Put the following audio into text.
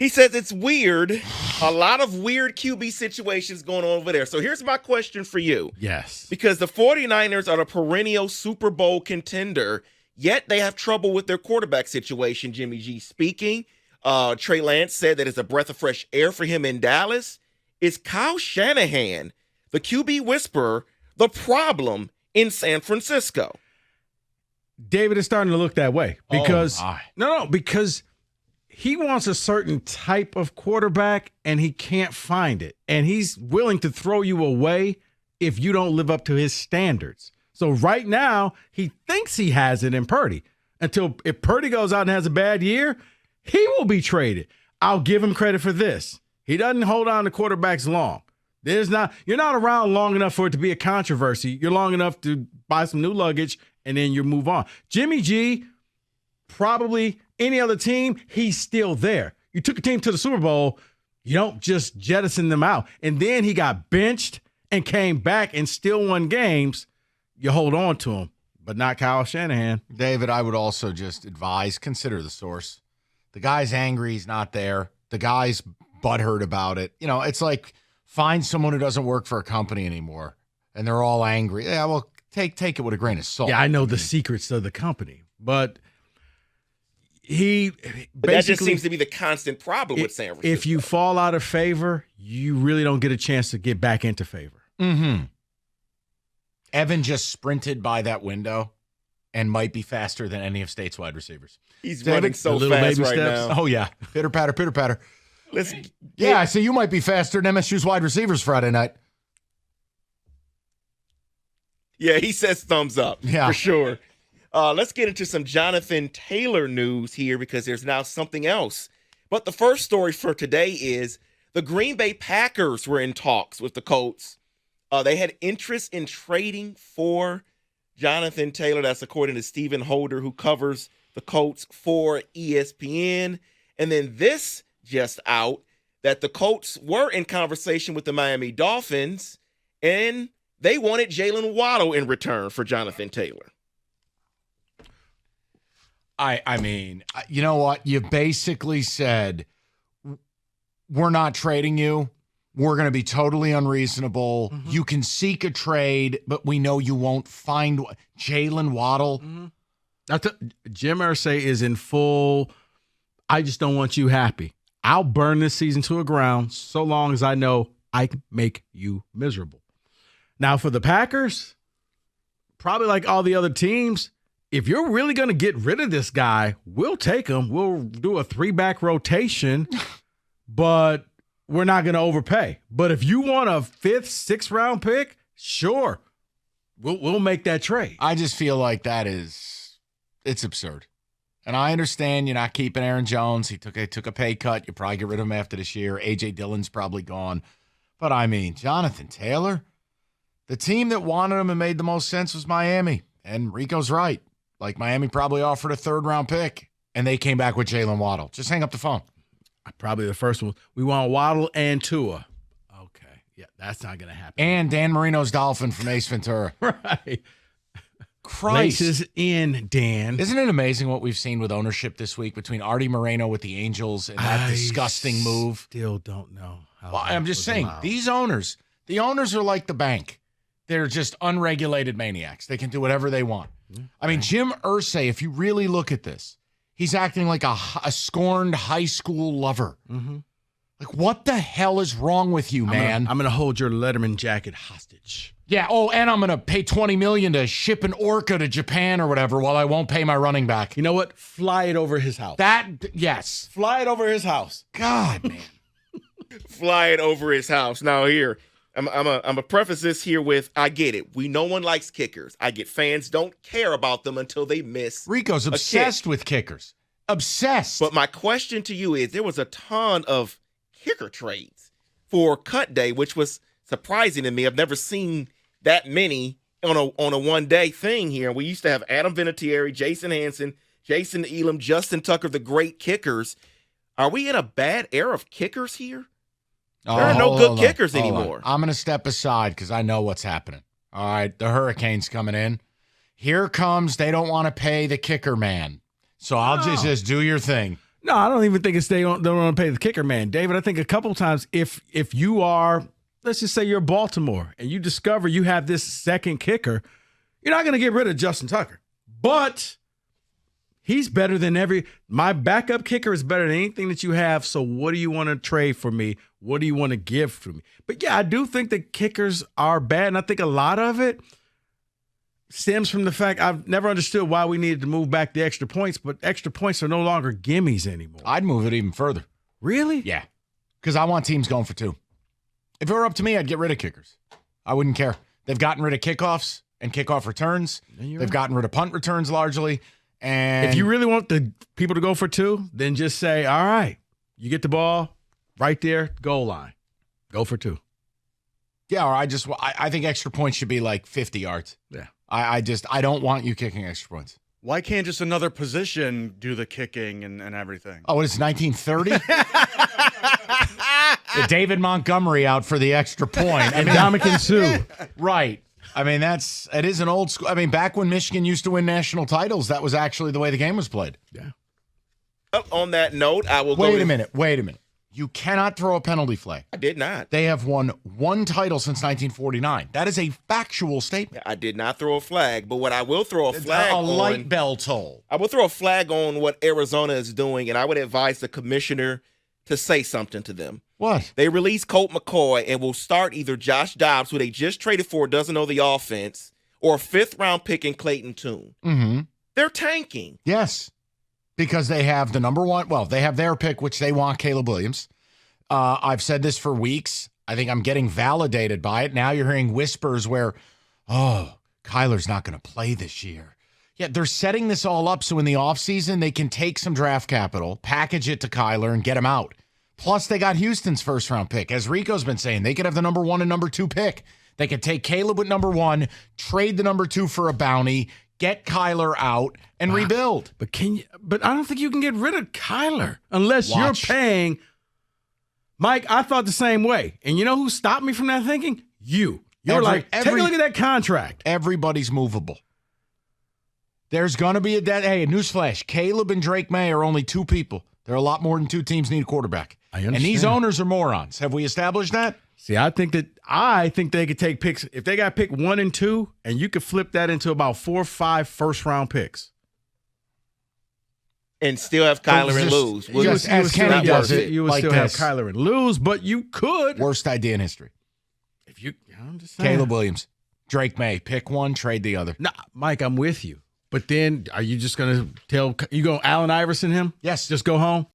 He says it's weird. A lot of weird QB situations going on over there. So here's my question for you. Yes. Because the 49ers are the perennial Super Bowl contender, yet they have trouble with their quarterback situation, Jimmy G speaking. Trey Lance said that it's a breath of fresh air for him in Dallas. Is Kyle Shanahan, the QB whisperer, the problem in San Francisco? David is starting to look that way because because he wants a certain type of quarterback and he can't find it. And he's willing to throw you away if you don't live up to his standards. So right now, he thinks he has it in Purdy. If Purdy goes out and has a bad year, he will be traded. I'll give him credit for this. He doesn't hold on to quarterbacks long. You're not around long enough for it to be a controversy. You're long enough to buy some new luggage and then you move on. Jimmy G, probably any other team, he's still there. You took a team to the Super Bowl, you don't just jettison them out. And then he got benched and came back and still won games. You hold on to him, but not Kyle Shanahan. David, I would also just advise, consider the source. The guy's angry, he's not there. The guy's butthurt about it. You know, it's like find someone who doesn't work for a company anymore, and they're all angry. Yeah, well, take it with a grain of salt. Yeah, I know the secrets of the company, but that just seems to be the constant problem with San Francisco. If you fall out of favor, you really don't get a chance to get back into favor. Mm-hmm. Evan just sprinted by that window and might be faster than any of State's wide receivers. He's running so fast right now. Oh, yeah. Pitter, patter, pitter, patter. I see you might be faster than MSU's wide receivers Friday night. Yeah, he says thumbs up for sure. Let's get into some Jonathan Taylor news here because there's now something else. But the first story for today is the Green Bay Packers were in talks with the Colts. They had interest in trading for Jonathan Taylor. That's according to Stephen Holder, who covers the Colts for ESPN. And then this just out that the Colts were in conversation with the Miami Dolphins, and they wanted Jalen Waddle in return for Jonathan Taylor. I mean, you know what? You basically said, we're not trading you. We're going to be totally unreasonable. Mm-hmm. You can seek a trade, but we know you won't find Jalen Waddle. Mm-hmm. Jim Irsay is in full, I just don't want you happy. I'll burn this season to the ground so long as I know I can make you miserable. Now, for the Packers, probably like all the other teams, if you're really going to get rid of this guy, we'll take him. We'll do a 3-back rotation, but we're not going to overpay. But if you want a 5th, 6th round pick, sure, we'll make that trade. I just feel like it's absurd. And I understand you're not keeping Aaron Jones. He took a pay cut. You probably get rid of him after this year. A.J. Dillon's probably gone. But, I mean, Jonathan Taylor, the team that wanted him and made the most sense was Miami. And Rico's right. Like, Miami probably offered a 3rd-round pick, and they came back with Jalen Waddle. Just hang up the phone. Probably the first one. We want Waddle and Tua. Okay. Yeah, that's not going to happen. And Dan Marino's Dolphin from Ace Ventura. Right. Christ. Laces in, Dan. Isn't it amazing what we've seen with ownership this week between Artie Moreno with the Angels and that disgusting move? Still don't know. Well, I'm just saying, these owners, the owners are like the bank. They're just unregulated maniacs. They can do whatever they want. I mean, Jim Irsay, if you really look at this, he's acting like a scorned high school lover. Mm-hmm. Like, what the hell is wrong with you, man? I'm going to hold your Letterman jacket hostage. Yeah, and I'm going to pay $20 million to ship an orca to Japan or whatever while I won't pay my running back. You know what? Fly it over his house. Yes. Fly it over his house. God, man. Fly it over his house. Now, here, I'm a preface this here with, I get it. No one likes kickers. I get fans don't care about them until they miss. Rico's obsessed with kickers. Obsessed. But my question to you is, there was a ton of kicker trades for cut day, which was surprising to me. I've never seen that many on a one-day thing here. We used to have Adam Vinatieri, Jason Hansen, Jason Elam, Justin Tucker, the great kickers. Are we in a bad era of kickers here? There are no good kickers anymore. I'm going to step aside because I know what's happening. All right, the hurricane's coming in. Here comes, they don't want to pay the kicker man. So I'll just do your thing. No, I don't even think it's they don't want to pay the kicker, man. David, I think a couple times if you are, let's just say you're Baltimore and you discover you have this second kicker, you're not going to get rid of Justin Tucker. But he's better than my backup kicker is better than anything that you have. So what do you want to trade for me? What do you want to give for me? But yeah, I do think the kickers are bad. And I think a lot of it stems from the fact I've never understood why we needed to move back the extra points, but extra points are no longer gimmies anymore. I'd move it even further. Really? Yeah. Because I want teams going for 2. If it were up to me, I'd get rid of kickers. I wouldn't care. They've gotten rid of kickoffs and kickoff returns. They've gotten rid of punt returns largely. And if you really want the people to go for 2, then just say, all right, you get the ball right there, goal line. Go for 2. Yeah, or I think extra points should be like 50 yards. Yeah. I don't want you kicking extra points. Why can't just another position do the kicking and everything? Oh, it's 1930? David Montgomery out for the extra point. And Dominican Sue. Right. I mean, it is an old school. I mean, back when Michigan used to win national titles, that was actually the way the game was played. Yeah. On that note, I will Wait a minute. You cannot throw a penalty flag. I did not. They have won 1 title since 1949. That is a factual statement. I did not throw a flag, but what I will throw a flag on. A light bell toll. I will throw a flag on what Arizona is doing, and I would advise the commissioner to say something to them. What? They release Colt McCoy and will start either Josh Dobbs, who they just traded for, doesn't know the offense, or a 5th-round pick in Clayton Tune. Mm-hmm. They're tanking. Yes. Because they have the number 1. Well, they have their pick, which they want, Caleb Williams. I've said this for weeks. I think I'm getting validated by it. Now you're hearing whispers where, Kyler's not going to play this year. Yeah, they're setting this all up so in the offseason they can take some draft capital, package it to Kyler, and get him out. Plus, they got Houston's 1st-round pick. As Rico's been saying, they could have the number 1 and number 2 pick. They could take Caleb with number 1, trade the number 2 for a bounty, get Kyler out, and rebuild. But I don't think you can get rid of Kyler unless you're paying. Mike, I thought the same way. And you know who stopped me from that thinking? You're like, take a look at that contract. Everybody's movable. There's going to be a newsflash. Caleb and Drake May are only 2 people. There are a lot more than 2 teams need a quarterback. I understand. And these owners are morons. Have we established that? See, I think they could take picks. If they got pick 1 and 2, and you could flip that into about 4 or 5 first-round picks. And still have Kyler and lose. You would still have Kyler and lose, but you could. Worst idea in history. I'm just saying. Caleb Williams, Drake May, pick 1, trade the other. Nah, Mike, I'm with you. But then are you just going to Allen Iverson him? Yes. Just go home?